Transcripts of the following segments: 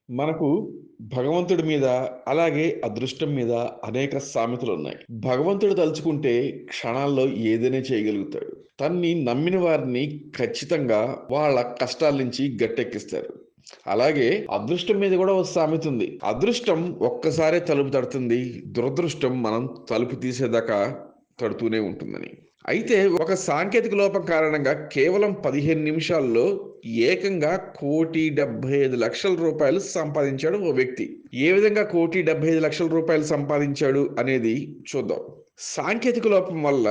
మనకు భగవంతుడి మీద, అలాగే అదృష్టం మీద అనేక సామెతలున్నాయి. భగవంతుడు తలుచుకుంటే క్షణాల్లో ఏదైనా చేయగలుగుతాడు. తన్ని నమ్మిన వారిని ఖచ్చితంగా వాళ్ళ కష్టాల నుంచి గట్టెక్కిస్తారు. అలాగే అదృష్టం మీద కూడా ఒక సామెత ఉంది. అదృష్టం ఒక్కసారే తలుపు తడుతుంది. దురదృష్టం మనం తలుపు తీసేదాకా తడుతూనే ఉంటుందని. అయితే ఒక సాంకేతిక లోపం కారణంగా కేవలం 15 నిమిషాల్లో ఏకంగా 1,75,00,000 సంపాదించాడు ఓ వ్యక్తి. ఏ విధంగా 1,75,00,000 సంపాదించాడు అనేది చూద్దాం. సాంకేతిక లోపం వల్ల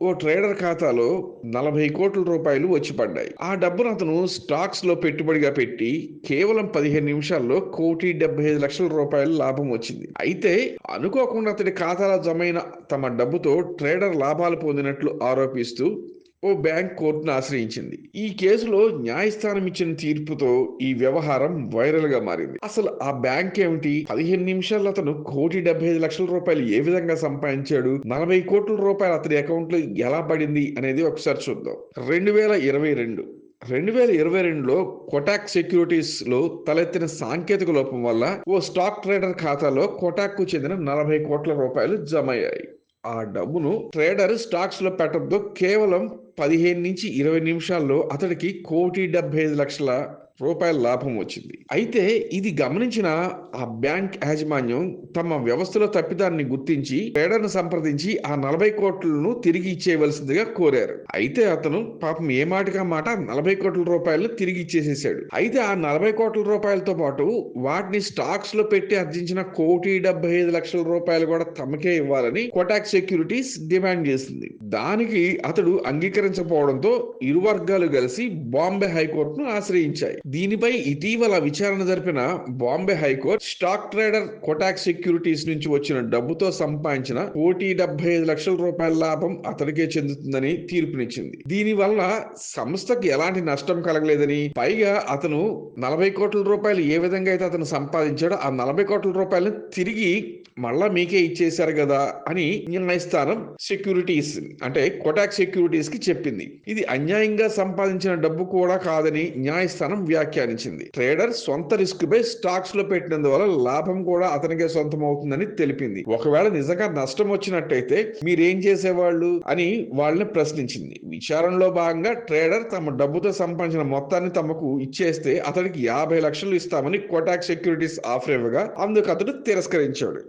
ఓ ట్రేడర్ ఖాతాలో 40,00,00,000 వచ్చి పడ్డాయి. ఆ డబ్బును అతను స్టాక్స్ లో పెట్టుబడిగా పెట్టి కేవలం 15 నిమిషాల్లో 1,75,00,000 లాభం వచ్చింది. అయితే అనుకోకుండా అతడి ఖాతాలో జమైన తమ డబ్బుతో ట్రేడర్ లాభాలు పొందినట్లు ఆరోపిస్తూ ఓ బ్యాంక్ కోర్టును ఆశ్రయించింది. ఈ కేసులో న్యాయస్థానం ఇచ్చిన తీర్పుతో ఈ వ్యవహారం వైరల్ గా మారింది. అసలు ఆ బ్యాంక్ ఏమిటి? 15 నిమిషాల్లో అతను 1,75,00,000 ఏ విధంగా సంపాదించాడు? 40,00,00,000 అతని అకౌంట్ లో ఎలా పడింది అనేది ఒకసారి చూద్దాం. 2022లో కొటాక్ సెక్యూరిటీస్ లో తలెత్తిన సాంకేతిక లోపం వల్ల ఓ స్టాక్ ట్రేడర్ ఖాతాలో కొటాక్ కు చెందిన 40,00,00,000 జమ అయ్యాయి. ఆ డబ్బును ట్రేడర్ స్టాక్స్ లో పెట్టడంతో కేవలం 15 నుంచి 20 నిమిషాల్లో అతడికి 1,75,00,000 లాభం వచ్చింది. అయితే ఇది గమనించిన ఆ బ్యాంక్ యాజమాన్యం తమ వ్యవస్థలో తప్పిదాన్ని గుర్తించి ట్రేడర్ను సంప్రదించి ఆ 40,00,00,000 తిరిగి ఇచ్చేయవలసిందిగా కోరారు. అయితే అతను పాపం ఏ మాటగా మాట 40,00,00,000 తిరిగి ఇచ్చేసేసాడు. అయితే ఆ 40,00,00,000తో పాటు వాటిని స్టాక్స్ లో పెట్టి ఆర్జించిన 1,75,00,000 కూడా తమకే ఇవ్వాలని కోటాక్ సెక్యూరిటీస్ డిమాండ్ చేసింది. దానికి అతడు అంగీకరించకపోవడంతో ఇరు వర్గాలు కలిసి బాంబే హైకోర్టును ఆశ్రయించాయి. దీనిపై ఇటీవల విచారణ జరిపిన Bombay high court stock trader Kotak securities నుంచి వచ్చిన డబ్బుతో సంపాదించిన 1,75,00,000 లాభం అతడికే చెందుతుందని తీర్పునిచ్చింది. దీనివల్ల సంస్థకి ఎలాంటి నష్టం కలగలేదని, పైగా అతను 40,00,00,000 ఏ విధంగా అయితే అతను సంపాదించాడో ఆ 40,00,00,000 తిరిగి మళ్ళా మీకే ఇచ్చేశారు కదా అని న్యాయస్థానం సెక్యూరిటీస్ అంటే కోటాక్ సెక్యూరిటీస్ కి చెప్పింది. ఇది అన్యాయంగా సంపాదించిన డబ్బు కూడా కాదని న్యాయస్థానం వ్యాఖ్యానించింది. ట్రేడర్ సొంత రిస్క్ పై స్టాక్స్ లో పెట్టినందువల్ల లాభం కూడా అతనికే సొంతం అవుతుందని తెలిపింది. ఒకవేళ నిజంగా నష్టం వచ్చినట్టయితే మీరేం చేసేవాళ్ళు అని వాళ్ళని ప్రశ్నించింది. విచారణలో భాగంగా ట్రేడర్ తమ డబ్బుతో సంపాదించిన మొత్తాన్ని తమకు ఇచ్చేస్తే అతడికి 50 లక్షలు ఇస్తామని కోటాక్ సెక్యూరిటీస్ ఆఫర్ ఇవ్వగా అందుకు అతడు తిరస్కరించాడు.